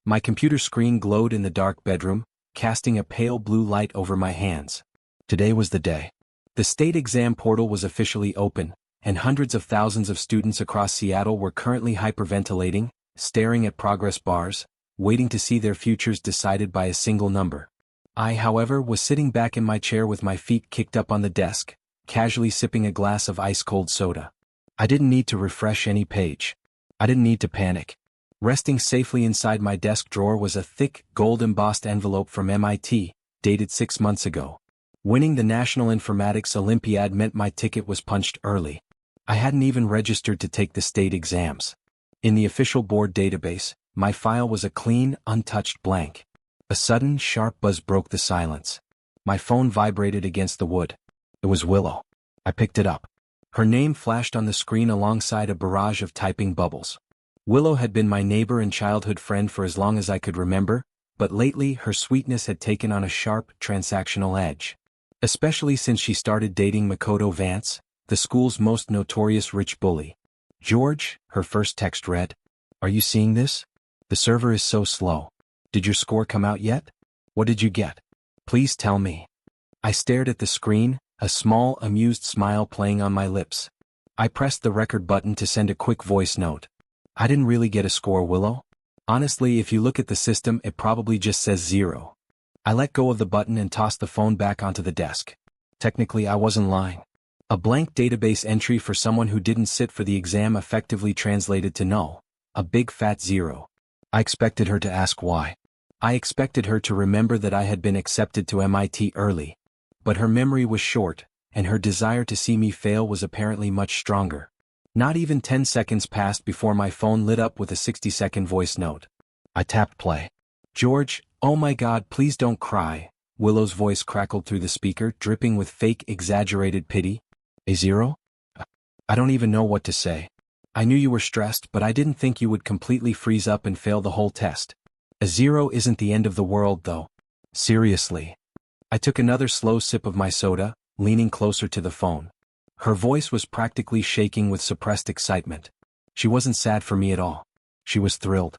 My computer screen glowed in the dark bedroom, casting a pale blue light over my hands. Today was the day. The state exam portal was officially open, and hundreds of thousands of students across Seattle were currently hyperventilating, staring at progress bars, waiting to see their futures decided by a single number. I, however, was sitting back in my chair with my feet kicked up on the desk, casually sipping a glass of ice-cold soda. I didn't need to refresh any page. I didn't need to panic. Resting safely inside my desk drawer was a thick, gold-embossed envelope from MIT, dated 6 months ago. Winning the National Informatics Olympiad meant my ticket was punched early. I hadn't even registered to take the state exams. In the official board database, my file was a clean, untouched blank. A sudden, sharp buzz broke the silence. My phone vibrated against the wood. It was Willow. I picked it up. Her name flashed on the screen alongside a barrage of typing bubbles. Willow had been my neighbor and childhood friend for as long as I could remember, but lately her sweetness had taken on a sharp, transactional edge. Especially since she started dating Makoto Vance, the school's most notorious rich bully. George, her first text read. Are you seeing this? The server is so slow. Did your score come out yet? What did you get? Please tell me. I stared at the screen, a small, amused smile playing on my lips. I pressed the record button to send a quick voice note. I didn't really get a score, Willow. Honestly, if you look at the system, it probably just says 0. I let go of the button and tossed the phone back onto the desk. Technically, I wasn't lying. A blank database entry for someone who didn't sit for the exam effectively translated to null. A big fat 0. I expected her to ask why. I expected her to remember that I had been accepted to MIT early. But her memory was short, and her desire to see me fail was apparently much stronger. Not even 10 seconds passed before my phone lit up with a 60-second voice note. I tapped play. George, oh my God, please don't cry. Willow's voice crackled through the speaker, dripping with fake, exaggerated pity. A 0? I don't even know what to say. I knew you were stressed, but I didn't think you would completely freeze up and fail the whole test. A 0 isn't the end of the world, though. Seriously. I took another slow sip of my soda, leaning closer to the phone. Her voice was practically shaking with suppressed excitement. She wasn't sad for me at all. She was thrilled.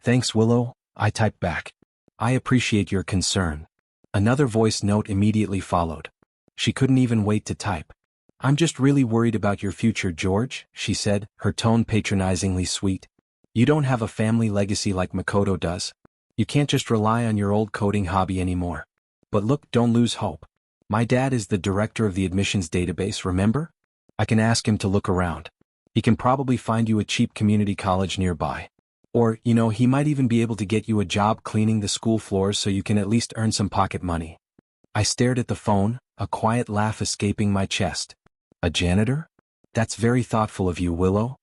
Thanks, Willow, I typed back. I appreciate your concern. Another voice note immediately followed. She couldn't even wait to type. I'm just really worried about your future, George, she said, her tone patronizingly sweet. You don't have a family legacy like Makoto does. You can't just rely on your old coding hobby anymore. But look, don't lose hope. My dad is the director of the admissions database, remember? I can ask him to look around. He can probably find you a cheap community college nearby. Or, he might even be able to get you a job cleaning the school floors so you can at least earn some pocket money. I stared at the phone, a quiet laugh escaping my chest. A janitor? That's very thoughtful of you, Willow.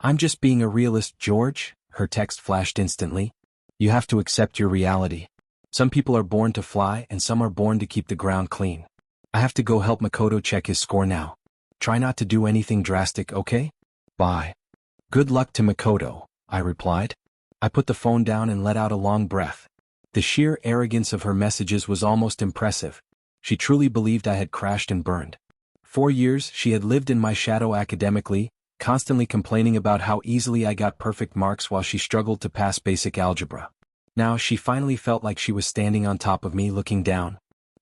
I'm just being a realist, George, her text flashed instantly. You have to accept your reality. Some people are born to fly and some are born to keep the ground clean. I have to go help Makoto check his score now. Try not to do anything drastic, okay? Bye. Good luck to Makoto, I replied. I put the phone down and let out a long breath. The sheer arrogance of her messages was almost impressive. She truly believed I had crashed and burned. 4 years she had lived in my shadow academically, constantly complaining about how easily I got perfect marks while she struggled to pass basic algebra. Now she finally felt like she was standing on top of me looking down.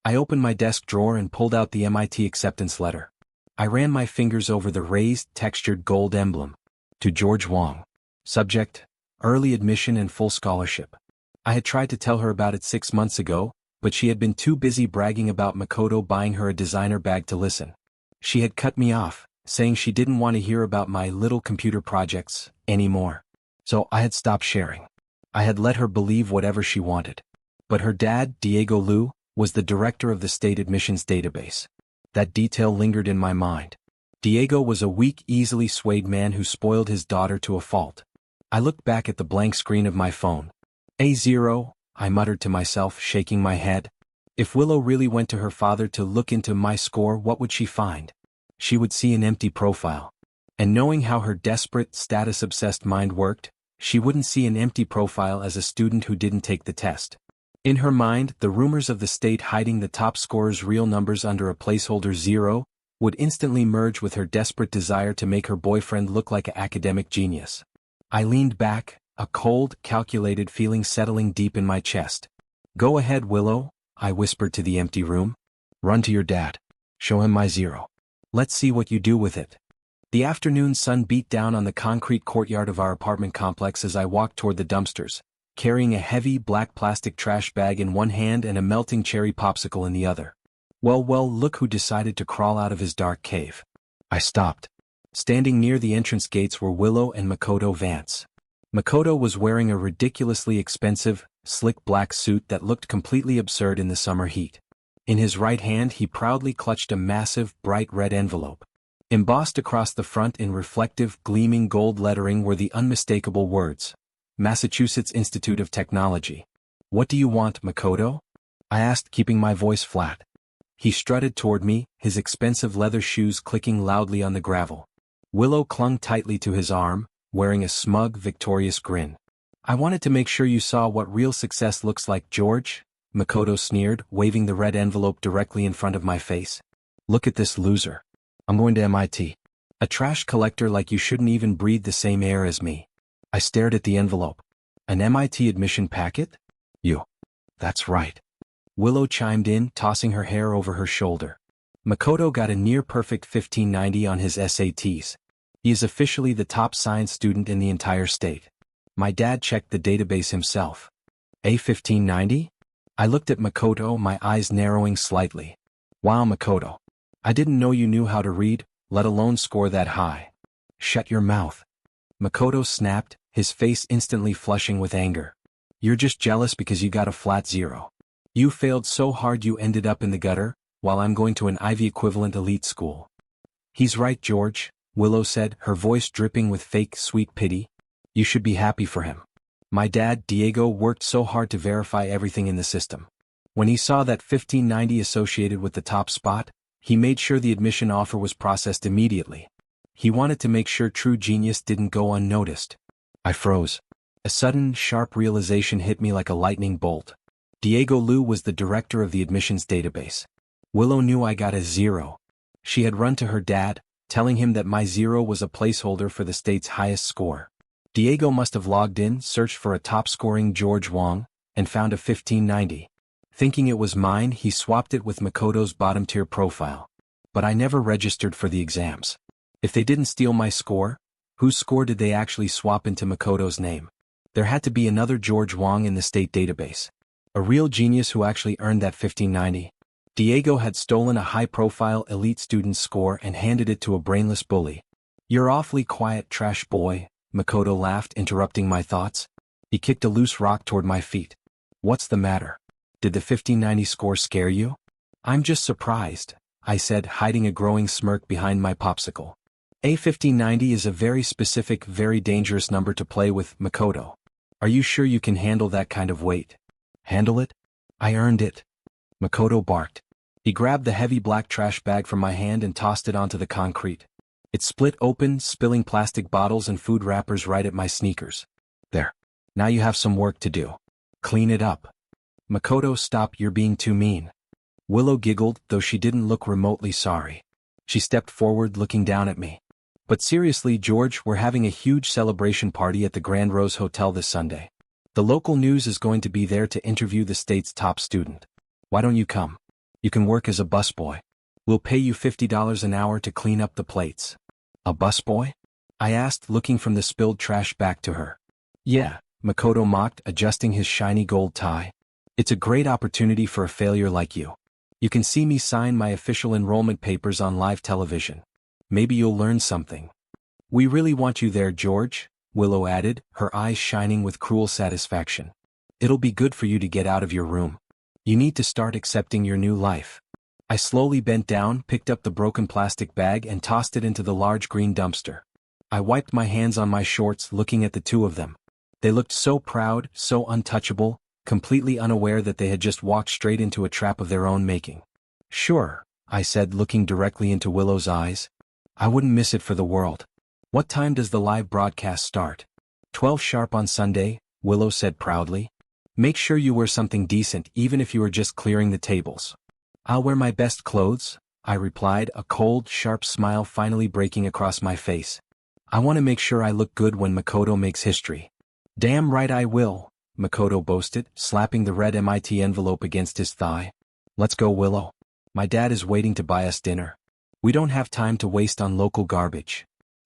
I opened my desk drawer and pulled out the MIT acceptance letter. I ran my fingers over the raised, textured gold emblem. To George Wong. Subject: early admission and full scholarship. I had tried to tell her about it 6 months ago, but she had been too busy bragging about Makoto buying her a designer bag to listen. She had cut me off, saying she didn't want to hear about my little computer projects anymore. So I had stopped sharing. I had let her believe whatever she wanted. But her dad, Diego Liu, was the director of the state admissions database. That detail lingered in my mind. Diego was a weak, easily swayed man who spoiled his daughter to a fault. I looked back at the blank screen of my phone. A0, I muttered to myself, shaking my head. If Willow really went to her father to look into my score, what would she find? She would see an empty profile. And knowing how her desperate, status-obsessed mind worked, she wouldn't see an empty profile as a student who didn't take the test. In her mind, the rumors of the state hiding the top scorer's real numbers under a placeholder 0 would instantly merge with her desperate desire to make her boyfriend look like an academic genius. I leaned back, a cold, calculated feeling settling deep in my chest. Go ahead, Willow, I whispered to the empty room. Run to your dad. Show him my zero. Let's see what you do with it. The afternoon sun beat down on the concrete courtyard of our apartment complex as I walked toward the dumpsters, carrying a heavy black plastic trash bag in one hand and a melting cherry popsicle in the other. Well, look who decided to crawl out of his dark cave. I stopped. Standing near the entrance gates were Willow and Makoto Vance. Makoto was wearing a ridiculously expensive, slick black suit that looked completely absurd in the summer heat. In his right hand he proudly clutched a massive, bright red envelope. Embossed across the front in reflective, gleaming gold lettering were the unmistakable words, Massachusetts Institute of Technology. What do you want, Makoto? I asked, keeping my voice flat. He strutted toward me, his expensive leather shoes clicking loudly on the gravel. Willow clung tightly to his arm, wearing a smug, victorious grin. I wanted to make sure you saw what real success looks like, George, Makoto sneered, waving the red envelope directly in front of my face. Look at this loser. I'm going to MIT. A trash collector like you shouldn't even breathe the same air as me. I stared at the envelope. An MIT admission packet? You. That's right. Willow chimed in, tossing her hair over her shoulder. Makoto got a near-perfect 1590 on his SATs. He is officially the top science student in the entire state. My dad checked the database himself. A 1590? I looked at Makoto, my eyes narrowing slightly. Wow, Makoto. I didn't know you knew how to read, let alone score that high. Shut your mouth. Makoto snapped, his face instantly flushing with anger. You're just jealous because you got a flat zero. You failed so hard you ended up in the gutter, while I'm going to an Ivy equivalent elite school. He's right, George, Willow said, her voice dripping with fake sweet pity. You should be happy for him. My dad, Diego, worked so hard to verify everything in the system. When he saw that 1590 associated with the top spot, he made sure the admission offer was processed immediately. He wanted to make sure true genius didn't go unnoticed. I froze. A sudden, sharp realization hit me like a lightning bolt. Diego Liu was the director of the admissions database. Willow knew I got a zero. She had run to her dad, telling him that my zero was a placeholder for the state's highest score. Diego must have logged in, searched for a top-scoring George Wong, and found a 1590. Thinking it was mine, he swapped it with Makoto's bottom-tier profile. But I never registered for the exams. If they didn't steal my score, whose score did they actually swap into Makoto's name? There had to be another George Wong in the state database. A real genius who actually earned that 1590. Diego had stolen a high-profile elite student's score and handed it to a brainless bully. You're awfully quiet, trash boy, Makoto laughed, interrupting my thoughts. He kicked a loose rock toward my feet. What's the matter? Did the 1590 score scare you? I'm just surprised, I said, hiding a growing smirk behind my popsicle. A 1590 is a very specific, very dangerous number to play with, Makoto. Are you sure you can handle that kind of weight? Handle it? I earned it. Makoto barked. He grabbed the heavy black trash bag from my hand and tossed it onto the concrete. It split open, spilling plastic bottles and food wrappers right at my sneakers. There. Now you have some work to do. Clean it up. Makoto, stop, you're being too mean. Willow giggled, though she didn't look remotely sorry. She stepped forward, looking down at me. But seriously, George, we're having a huge celebration party at the Grand Rose Hotel this Sunday. The local news is going to be there to interview the state's top student. Why don't you come? You can work as a busboy. We'll pay you $50 an hour to clean up the plates. A busboy? I asked, looking from the spilled trash back to her. Yeah, Makoto mocked, adjusting his shiny gold tie. It's a great opportunity for a failure like you. You can see me sign my official enrollment papers on live television. Maybe you'll learn something. We really want you there, George, Willow added, her eyes shining with cruel satisfaction. It'll be good for you to get out of your room. You need to start accepting your new life. I slowly bent down, picked up the broken plastic bag and tossed it into the large green dumpster. I wiped my hands on my shorts, looking at the two of them. They looked so proud, so untouchable, completely unaware that they had just walked straight into a trap of their own making. Sure, I said, looking directly into Willow's eyes. I wouldn't miss it for the world. What time does the live broadcast start? 12 sharp on Sunday, Willow said proudly. Make sure you wear something decent, even if you are just clearing the tables. I'll wear my best clothes, I replied, a cold, sharp smile finally breaking across my face. I want to make sure I look good when Makoto makes history. Damn right I will, Makoto boasted, slapping the red MIT envelope against his thigh. Let's go, Willow. My dad is waiting to buy us dinner. We don't have time to waste on local garbage.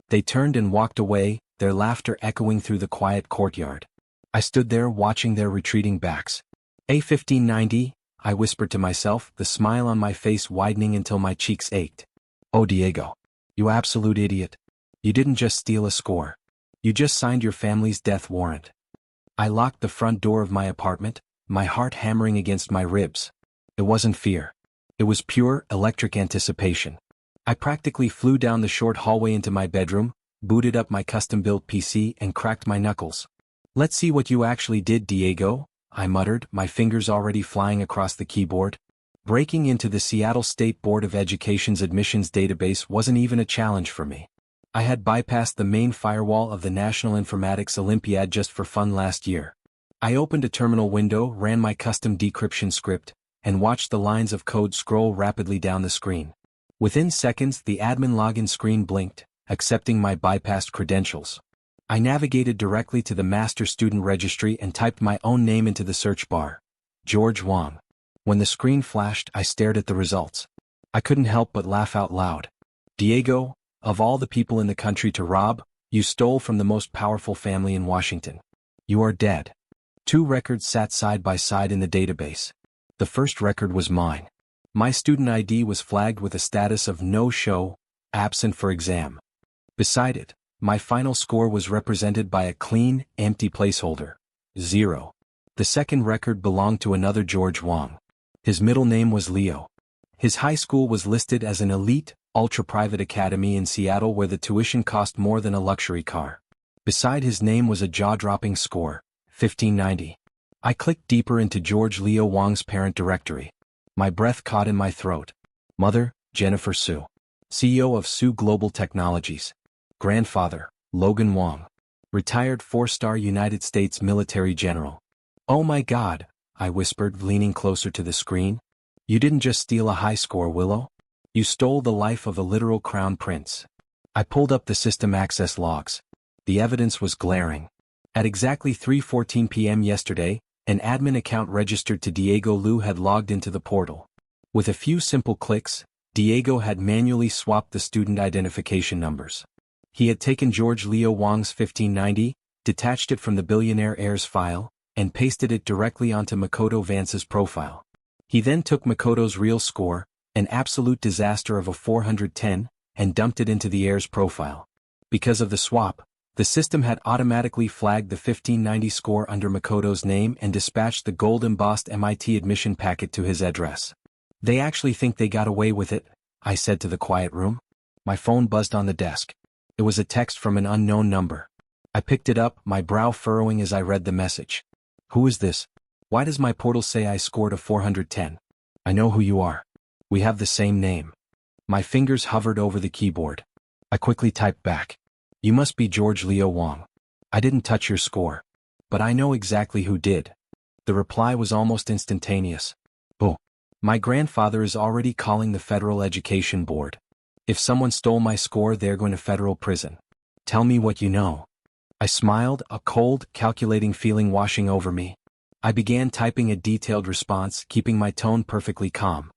They turned and walked away, their laughter echoing through the quiet courtyard. I stood there watching their retreating backs. A1590, I whispered to myself, the smile on my face widening until my cheeks ached. Oh Diego. You absolute idiot. You didn't just steal a score. You just signed your family's death warrant. I locked the front door of my apartment, my heart hammering against my ribs. It wasn't fear. It was pure, electric anticipation. I practically flew down the short hallway into my bedroom, booted up my custom-built PC and cracked my knuckles. Let's see what you actually did, Diego, I muttered, my fingers already flying across the keyboard. Breaking into the Seattle State Board of Education's admissions database wasn't even a challenge for me. I had bypassed the main firewall of the National Informatics Olympiad just for fun last year. I opened a terminal window, ran my custom decryption script, and watched the lines of code scroll rapidly down the screen. Within seconds, the admin login screen blinked, accepting my bypassed credentials. I navigated directly to the master student registry and typed my own name into the search bar. George Wang. When the screen flashed, I stared at the results. I couldn't help but laugh out loud. Diego, of all the people in the country to rob, you stole from the most powerful family in Washington. You are dead. 2 records sat side by side in the database. The first record was mine. My student ID was flagged with a status of no-show, absent for exam. Beside it, my final score was represented by a clean, empty placeholder. 0. The second record belonged to another George Wang. His middle name was Leo. His high school was listed as an elite, ultra-private academy in Seattle where the tuition cost more than a luxury car. Beside his name was a jaw-dropping score, 1590. I clicked deeper into George Leo Wang's parent directory. My breath caught in my throat. Mother, Jennifer Su. CEO of Su Global Technologies. Grandfather, Logan Wang. Retired 4-star United States military general. Oh my God, I whispered, leaning closer to the screen. You didn't just steal a high score, Willow. You stole the life of a literal crown prince. I pulled up the system access logs. The evidence was glaring. At exactly 3:14 p.m. yesterday, an admin account registered to Diego Lu had logged into the portal. With a few simple clicks, Diego had manually swapped the student identification numbers. He had taken George Leo Wang's 1590, detached it from the billionaire heirs file, and pasted it directly onto Makoto Vance's profile. He then took Makoto's real score, an absolute disaster of a 410, and dumped it into the heirs profile. Because of the swap, the system had automatically flagged the 1590 score under Makoto's name and dispatched the gold-embossed MIT admission packet to his address. They actually think they got away with it, I said to the quiet room. My phone buzzed on the desk. It was a text from an unknown number. I picked it up, my brow furrowing as I read the message. Who is this? Why does my portal say I scored a 410? I know who you are. We have the same name. My fingers hovered over the keyboard. I quickly typed back. You must be George Leo Wang. I didn't touch your score. But I know exactly who did. The reply was almost instantaneous. Oh. My grandfather is already calling the Federal Education Board. If someone stole my score, they're going to federal prison. Tell me what you know. I smiled, a cold, calculating feeling washing over me. I began typing a detailed response, keeping my tone perfectly calm.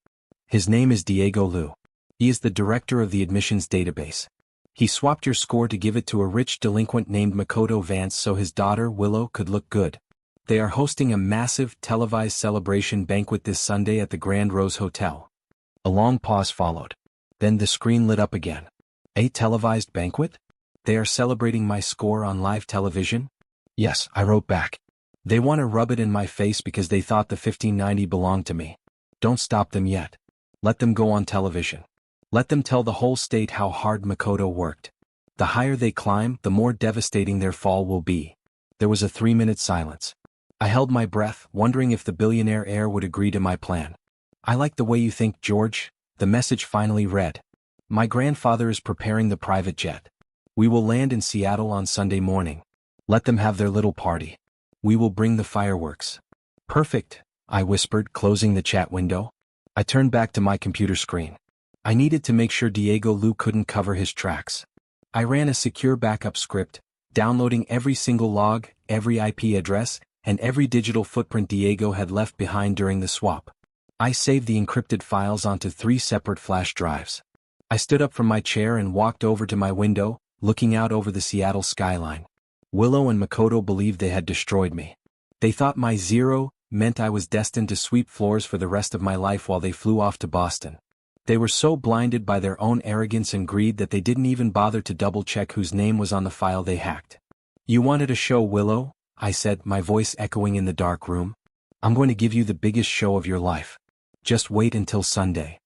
His name is Diego Lu. He is the director of the admissions database. He swapped your score to give it to a rich delinquent named Makoto Vance so his daughter, Willow, could look good. They are hosting a massive, televised celebration banquet this Sunday at the Grand Rose Hotel. A long pause followed. Then the screen lit up again. A televised banquet? They are celebrating my score on live television? Yes, I wrote back. They want to rub it in my face because they thought the 1590 belonged to me. Don't stop them yet. Let them go on television. Let them tell the whole state how hard Makoto worked. The higher they climb, the more devastating their fall will be. There was a 3-minute silence. I held my breath, wondering if the billionaire heir would agree to my plan. I like the way you think, George, the message finally read. My grandfather is preparing the private jet. We will land in Seattle on Sunday morning. Let them have their little party. We will bring the fireworks. Perfect, I whispered, closing the chat window. I turned back to my computer screen. I needed to make sure Diego Lu couldn't cover his tracks. I ran a secure backup script, downloading every single log, every IP address, and every digital footprint Diego had left behind during the swap. I saved the encrypted files onto 3 separate flash drives. I stood up from my chair and walked over to my window, looking out over the Seattle skyline. Willow and Makoto believed they had destroyed me. They thought my zero meant I was destined to sweep floors for the rest of my life while they flew off to Boston. They were so blinded by their own arrogance and greed that they didn't even bother to double-check whose name was on the file they hacked. "You wanted a show, Willow?" I said, my voice echoing in the dark room. "I'm going to give you the biggest show of your life. Just wait until Sunday."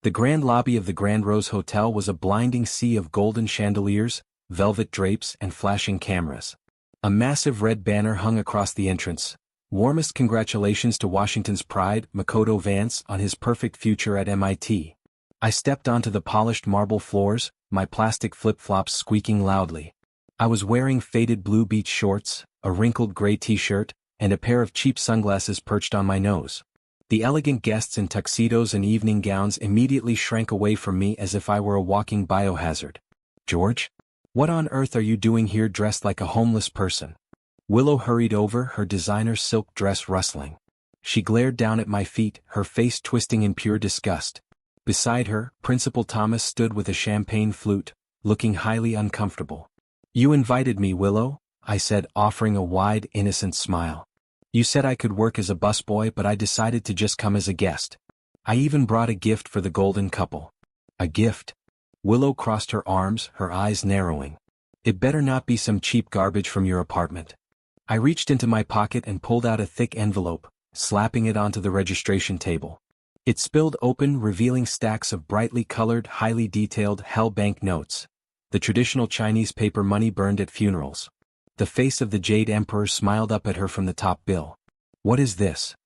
The grand lobby of the Grand Rose Hotel was a blinding sea of golden chandeliers, velvet drapes, and flashing cameras. A massive red banner hung across the entrance. "Warmest congratulations to Washington's pride, Makoto Vance, on his perfect future at MIT." I stepped onto the polished marble floors, my plastic flip-flops squeaking loudly. I was wearing faded blue beach shorts, a wrinkled gray t-shirt, and a pair of cheap sunglasses perched on my nose. The elegant guests in tuxedos and evening gowns immediately shrank away from me as if I were a walking biohazard. "George? What on earth are you doing here dressed like a homeless person?" Willow hurried over, her designer silk dress rustling. She glared down at my feet, her face twisting in pure disgust. Beside her, Principal Thomas stood with a champagne flute, looking highly uncomfortable. "You invited me, Willow," I said, offering a wide, innocent smile. "You said I could work as a busboy, but I decided to just come as a guest. I even brought a gift for the golden couple." "A gift?" Willow crossed her arms, her eyes narrowing. "It better not be some cheap garbage from your apartment." I reached into my pocket and pulled out a thick envelope, slapping it onto the registration table. It spilled open, revealing stacks of brightly colored, highly detailed Hell Bank notes. The traditional Chinese paper money burned at funerals. The face of the Jade Emperor smiled up at her from the top bill. "What is this?"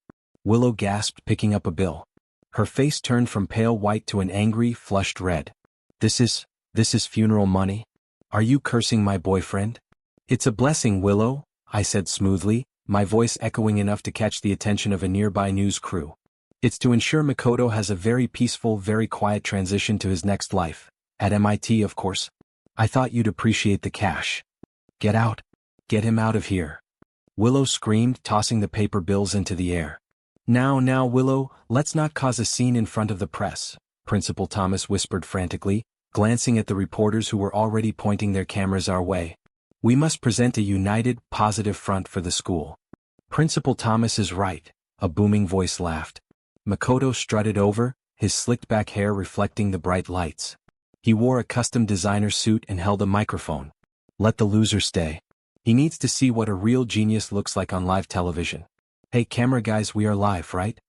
Willow gasped, picking up a bill. Her face turned from pale white to an angry, flushed red. This is funeral money? Are you cursing my boyfriend?" "It's a blessing, Willow," I said smoothly, my voice echoing enough to catch the attention of a nearby news crew. "It's to ensure Makoto has a very peaceful, very quiet transition to his next life. At MIT, of course. I thought you'd appreciate the cash." "Get out. Get him out of here," Willow screamed, tossing the paper bills into the air. Now, Willow, let's not cause a scene in front of the press," Principal Thomas whispered frantically, glancing at the reporters who were already pointing their cameras our way. "We must present a united, positive front for the school." "Principal Thomas is right," a booming voice laughed. Makoto strutted over, his slicked-back hair reflecting the bright lights. He wore a custom designer suit and held a microphone. "Let the loser stay. He needs to see what a real genius looks like on live television. Hey camera guys, we are live, right?"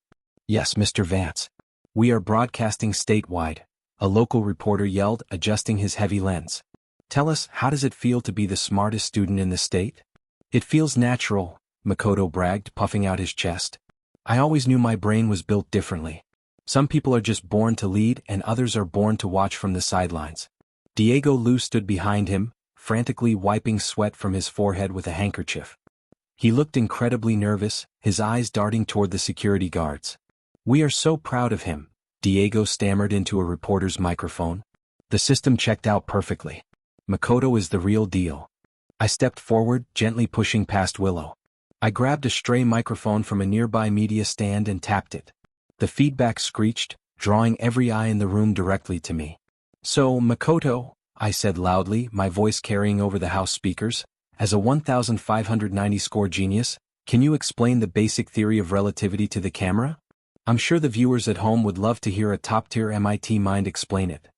"Yes, Mr. Vance. We are broadcasting statewide," a local reporter yelled, adjusting his heavy lens. "Tell us, how does it feel to be the smartest student in the state?" "It feels natural," Makoto bragged, puffing out his chest. "I always knew my brain was built differently. Some people are just born to lead and others are born to watch from the sidelines." Diego Lu stood behind him, frantically wiping sweat from his forehead with a handkerchief. He looked incredibly nervous, his eyes darting toward the security guards. "We are so proud of him," Diego stammered into a reporter's microphone. "The system checked out perfectly. Makoto is the real deal." I stepped forward, gently pushing past Willow. I grabbed a stray microphone from a nearby media stand and tapped it. The feedback screeched, drawing every eye in the room directly to me. "So, Makoto," I said loudly, my voice carrying over the house speakers, "as a 1,590 score genius, can you explain the basic theory of relativity to the camera? I'm sure the viewers at home would love to hear a top-tier MIT mind explain it."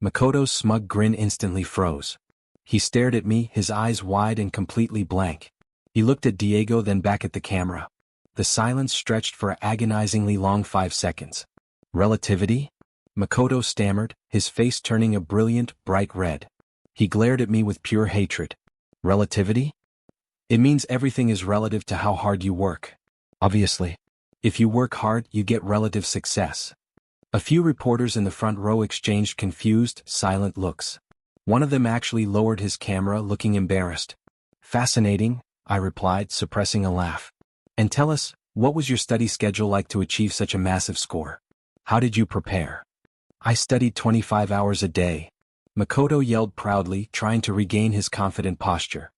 Makoto's smug grin instantly froze. He stared at me, his eyes wide and completely blank. He looked at Diego, then back at the camera. The silence stretched for an agonizingly long 5 seconds. "Relativity?" Makoto stammered, his face turning a brilliant, bright red. He glared at me with pure hatred. "Relativity? It means everything is relative to how hard you work. Obviously. If you work hard, you get relative success." A few reporters in the front row exchanged confused, silent looks. One of them actually lowered his camera, looking embarrassed. "Fascinating," I replied, suppressing a laugh. "And tell us, what was your study schedule like to achieve such a massive score? How did you prepare?" "I studied 25 hours a day," Makoto yelled proudly, trying to regain his confident posture.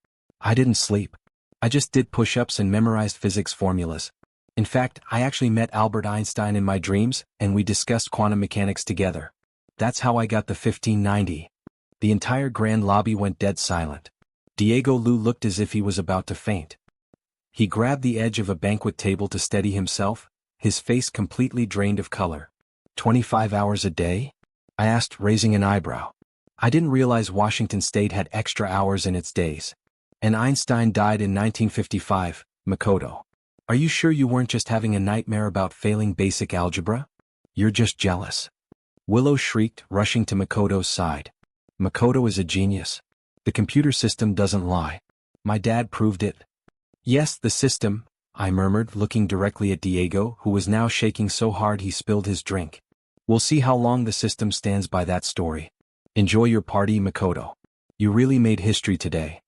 I didn't sleep. I just did push-ups and memorized physics formulas. In fact, I actually met Albert Einstein in my dreams, and we discussed quantum mechanics together. That's how I got the 1590. The entire grand lobby went dead silent. Diego Lu looked as if he was about to faint. He grabbed the edge of a banquet table to steady himself, his face completely drained of color. 25 hours a day? I asked, raising an eyebrow. I didn't realize Washington State had extra hours in its days. And Einstein died in 1955, Makoto. Are you sure you weren't just having a nightmare about failing basic algebra? You're just jealous. Willow shrieked, rushing to Makoto's side. Makoto is a genius. The computer system doesn't lie. My dad proved it. Yes, the system, I murmured, looking directly at Diego, who was now shaking so hard he spilled his drink. We'll see how long the system stands by that story. Enjoy your party, Makoto. You really made history today.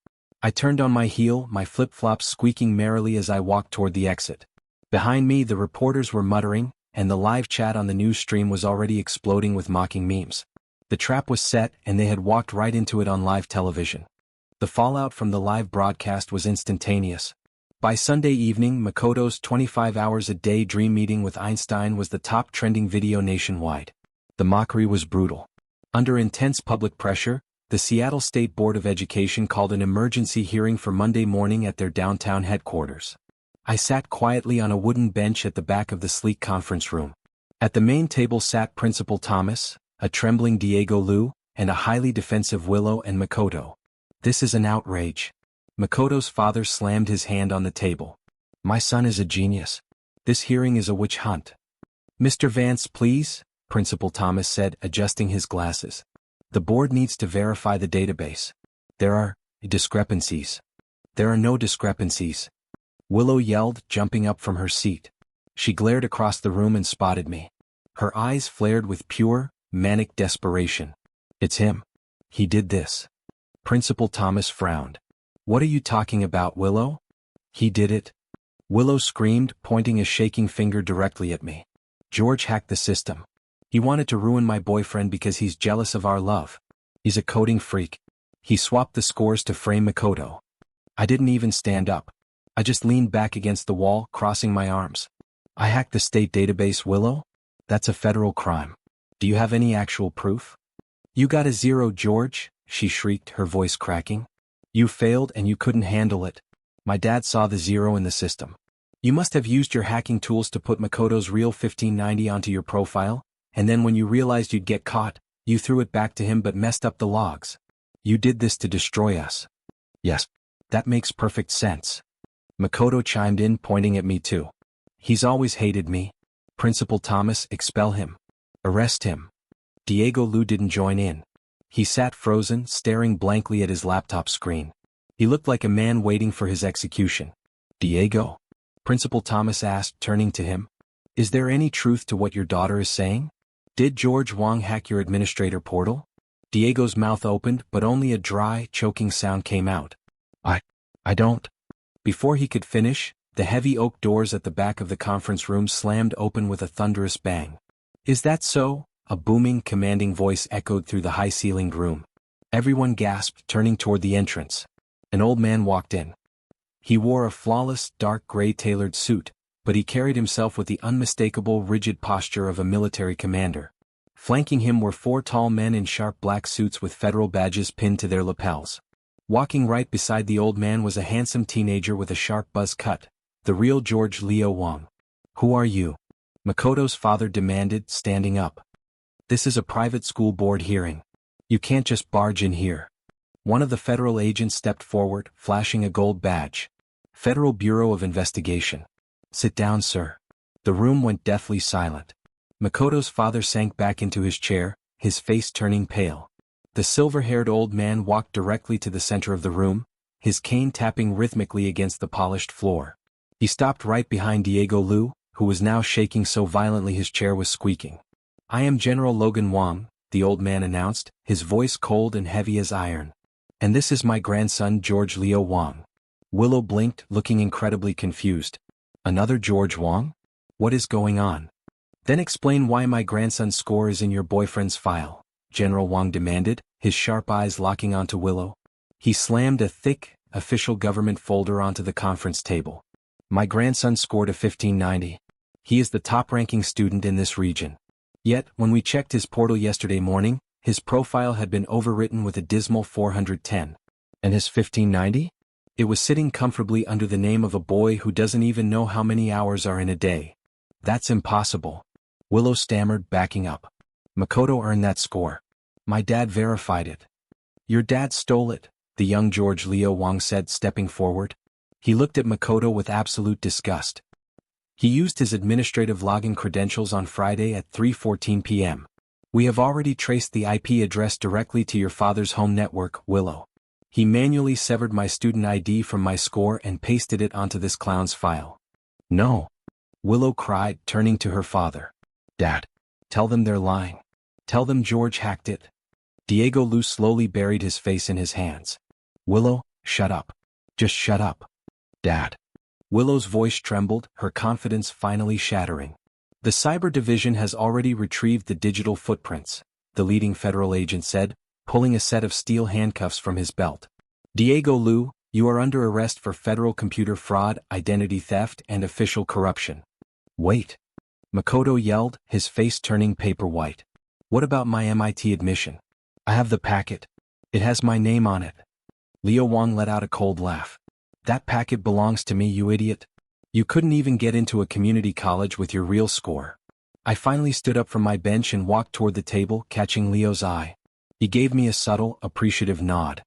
I turned on my heel, my flip-flops squeaking merrily as I walked toward the exit. Behind me, the reporters were muttering, and the live chat on the news stream was already exploding with mocking memes. The trap was set, and they had walked right into it on live television. The fallout from the live broadcast was instantaneous. By Sunday evening, Makoto's 25 hours a day dream meeting with Einstein was the top trending video nationwide. The mockery was brutal. Under intense public pressure, the Seattle State Board of Education called an emergency hearing for Monday morning at their downtown headquarters. I sat quietly on a wooden bench at the back of the sleek conference room. At the main table sat Principal Thomas, a trembling Diego Lu, and a highly defensive Willow and Makoto. This is an outrage. Makoto's father slammed his hand on the table. My son is a genius. This hearing is a witch hunt. Mr. Vance, please, Principal Thomas said, adjusting his glasses. The board needs to verify the database. There are discrepancies. There are no discrepancies. Willow yelled, jumping up from her seat. She glared across the room and spotted me. Her eyes flared with pure, manic desperation. It's him. He did this. Principal Thomas frowned. What are you talking about, Willow? He did it. Willow screamed, pointing a shaking finger directly at me. George hacked the system. He wanted to ruin my boyfriend because he's jealous of our love. He's a coding freak. He swapped the scores to frame Makoto. I didn't even stand up. I just leaned back against the wall, crossing my arms. I hacked the state database, Willow? That's a federal crime. Do you have any actual proof? You got a 0, George, she shrieked, her voice cracking. You failed and you couldn't handle it. My dad saw the 0 in the system. You must have used your hacking tools to put Makoto's real 1590 onto your profile, and then when you realized you'd get caught, you threw it back to him but messed up the logs. You did this to destroy us. Yes, that makes perfect sense. Makoto chimed in, pointing at me too. He's always hated me. Principal Thomas, expel him. Arrest him. Diego Lu didn't join in. He sat frozen, staring blankly at his laptop screen. He looked like a man waiting for his execution. Diego? Principal Thomas asked, turning to him. Is there any truth to what your daughter is saying? Did George Wong hack your administrator portal? Diego's mouth opened, but only a dry, choking sound came out. I don't. Before he could finish, the heavy oak doors at the back of the conference room slammed open with a thunderous bang. Is that so? A booming, commanding voice echoed through the high-ceilinged room. Everyone gasped, turning toward the entrance. An old man walked in. He wore a flawless, dark gray tailored suit, but he carried himself with the unmistakable, rigid posture of a military commander. Flanking him were 4 tall men in sharp black suits with federal badges pinned to their lapels. Walking right beside the old man was a handsome teenager with a sharp buzz cut, the real George Leo Wong. Who are you? Makoto's father demanded, standing up. This is a private school board hearing. You can't just barge in here. One of the federal agents stepped forward, flashing a gold badge. Federal Bureau of Investigation. Sit down, sir. The room went deathly silent. Makoto's father sank back into his chair, his face turning pale. The silver-haired old man walked directly to the center of the room, his cane tapping rhythmically against the polished floor. He stopped right behind Diego Lu, who was now shaking so violently his chair was squeaking. I am General Logan Wong, the old man announced, his voice cold and heavy as iron. And this is my grandson George Leo Wong. Willow blinked, looking incredibly confused. Another George Wong? What is going on? Then explain why my grandson's score is in your boyfriend's file, General Wong demanded, his sharp eyes locking onto Willow. He slammed a thick, official government folder onto the conference table. My grandson scored a 1590. He is the top-ranking student in this region. Yet, when we checked his portal yesterday morning, his profile had been overwritten with a dismal 410. And his 1590? It was sitting comfortably under the name of a boy who doesn't even know how many hours are in a day. That's impossible. Willow stammered, backing up. Makoto earned that score. My dad verified it. Your dad stole it, the young George Leo Wang said, stepping forward. He looked at Makoto with absolute disgust. He used his administrative login credentials on Friday at 3:14 p.m. We have already traced the IP address directly to your father's home network, Willow. He manually severed my student ID from my score and pasted it onto this clown's file. No. Willow cried, turning to her father. Dad. Tell them they're lying. Tell them George hacked it. Diego Lu slowly buried his face in his hands. Willow, shut up. Just shut up. Dad. Willow's voice trembled, her confidence finally shattering. The cyber division has already retrieved the digital footprints, the leading federal agent said, pulling a set of steel handcuffs from his belt. Diego Lu, you are under arrest for federal computer fraud, identity theft, and official corruption. Wait. Makoto yelled, his face turning paper white. What about my MIT admission? I have the packet. It has my name on it. Leo Wang let out a cold laugh. That packet belongs to me, you idiot. You couldn't even get into a community college with your real score. I finally stood up from my bench and walked toward the table, catching Leo's eye. He gave me a subtle, appreciative nod.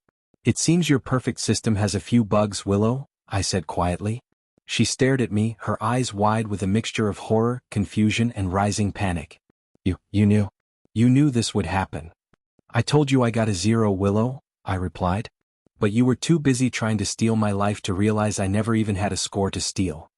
It seems your perfect system has a few bugs, Willow, I said quietly. She stared at me, her eyes wide with a mixture of horror, confusion, and rising panic. You knew. You knew this would happen. I told you I got a 0, Willow, I replied. But you were too busy trying to steal my life to realize I never even had a score to steal.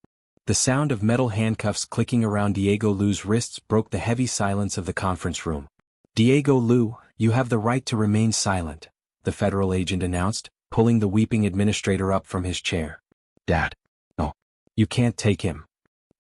The sound of metal handcuffs clicking around Diego Lu's wrists broke the heavy silence of the conference room. Diego Lu, you have the right to remain silent, the federal agent announced, pulling the weeping administrator up from his chair. Dad. No. You can't take him.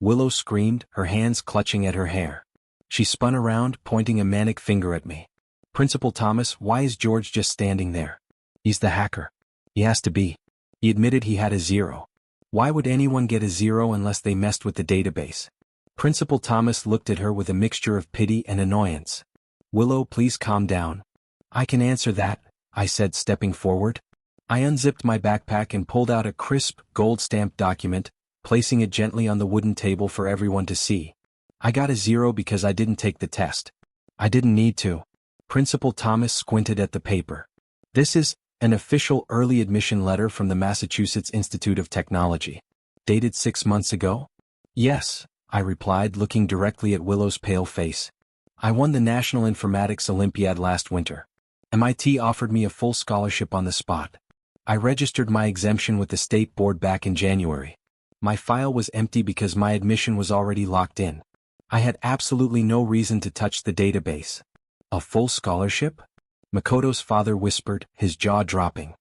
Willow screamed, her hands clutching at her hair. She spun around, pointing a manic finger at me. Principal Thomas, why is George just standing there? He's the hacker. He has to be. He admitted he had a 0. Why would anyone get a 0 unless they messed with the database? Principal Thomas looked at her with a mixture of pity and annoyance. Willow, please calm down. I can answer that, I said, stepping forward. I unzipped my backpack and pulled out a crisp, gold-stamped document, placing it gently on the wooden table for everyone to see. I got a 0 because I didn't take the test. I didn't need to. Principal Thomas squinted at the paper. This is an official early admission letter from the Massachusetts Institute of Technology. Dated 6 months ago? Yes, I replied, looking directly at Willow's pale face. I won the National Informatics Olympiad last winter. MIT offered me a full scholarship on the spot. I registered my exemption with the state board back in January. My file was empty because my admission was already locked in. I had absolutely no reason to touch the database. A full scholarship? Makoto's father whispered, his jaw dropping.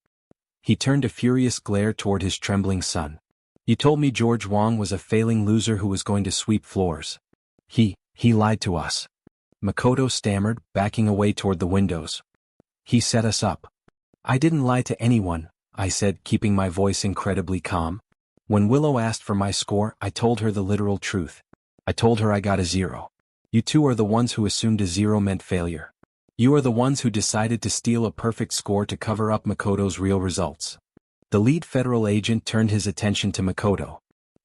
He turned a furious glare toward his trembling son. You told me George Wang was a failing loser who was going to sweep floors. He lied to us. Makoto stammered, backing away toward the windows. He set us up. I didn't lie to anyone, I said, keeping my voice incredibly calm. When Willow asked for my score, I told her the literal truth. I told her I got a 0. You two are the ones who assumed a 0 meant failure. You are the ones who decided to steal a perfect score to cover up Makoto's real results. The lead federal agent turned his attention to Makoto.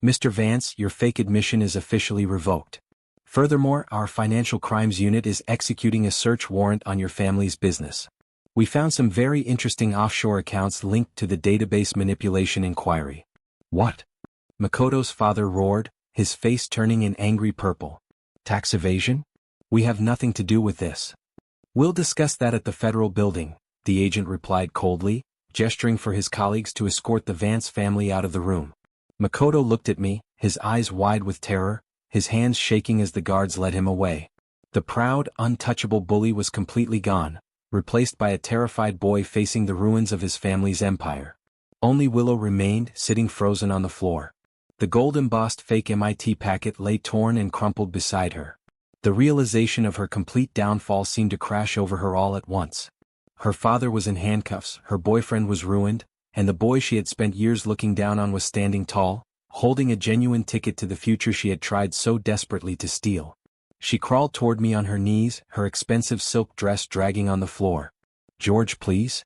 Mr. Vance, your fake admission is officially revoked. Furthermore, our financial crimes unit is executing a search warrant on your family's business. We found some very interesting offshore accounts linked to the database manipulation inquiry. What? Makoto's father roared, his face turning an angry purple. Tax evasion? We have nothing to do with this. We'll discuss that at the federal building, the agent replied coldly, gesturing for his colleagues to escort the Vance family out of the room. Makoto looked at me, his eyes wide with terror, his hands shaking as the guards led him away. The proud, untouchable bully was completely gone, replaced by a terrified boy facing the ruins of his family's empire. Only Willow remained, sitting frozen on the floor. The gold-embossed fake MIT packet lay torn and crumpled beside her. The realization of her complete downfall seemed to crash over her all at once. Her father was in handcuffs, her boyfriend was ruined, and the boy she had spent years looking down on was standing tall, holding a genuine ticket to the future she had tried so desperately to steal. She crawled toward me on her knees, her expensive silk dress dragging on the floor. "George, please?"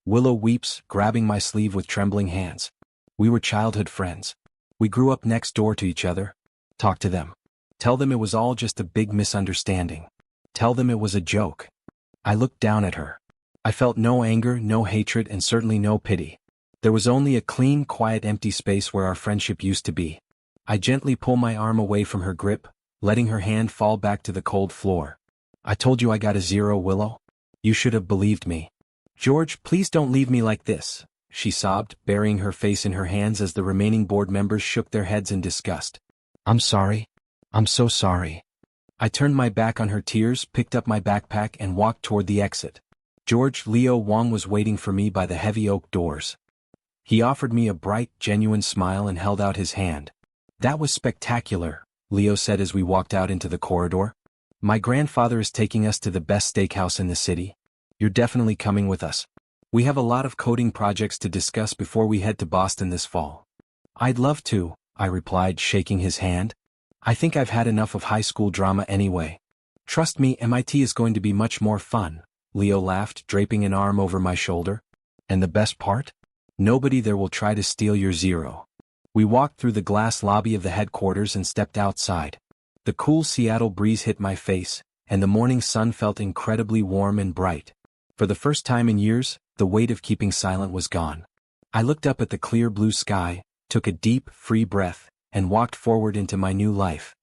Willow weeps, grabbing my sleeve with trembling hands. "We were childhood friends. We grew up next door to each other. Talk to them. Tell them it was all just a big misunderstanding. Tell them it was a joke." I looked down at her. I felt no anger, no hatred, and certainly no pity. There was only a clean, quiet, empty space where our friendship used to be. I gently pulled my arm away from her grip, letting her hand fall back to the cold floor. "I told you I got a 0, Willow. You should have believed me." "George, please don't leave me like this," she sobbed, burying her face in her hands as the remaining board members shook their heads in disgust. "I'm sorry. I'm so sorry." I turned my back on her tears, picked up my backpack, and walked toward the exit. George Leo Wong was waiting for me by the heavy oak doors. He offered me a bright, genuine smile and held out his hand. "That was spectacular," Leo said as we walked out into the corridor. "My grandfather is taking us to the best steakhouse in the city. You're definitely coming with us. We have a lot of coding projects to discuss before we head to Boston this fall." "I'd love to," I replied, shaking his hand. "I think I've had enough of high school drama anyway." "Trust me, MIT is going to be much more fun," Leo laughed, draping an arm over my shoulder. "And the best part? Nobody there will try to steal your 0. We walked through the glass lobby of the headquarters and stepped outside. The cool Seattle breeze hit my face, and the morning sun felt incredibly warm and bright. For the first time in years, the weight of keeping silent was gone. I looked up at the clear blue sky, took a deep, free breath, and walked forward into my new life.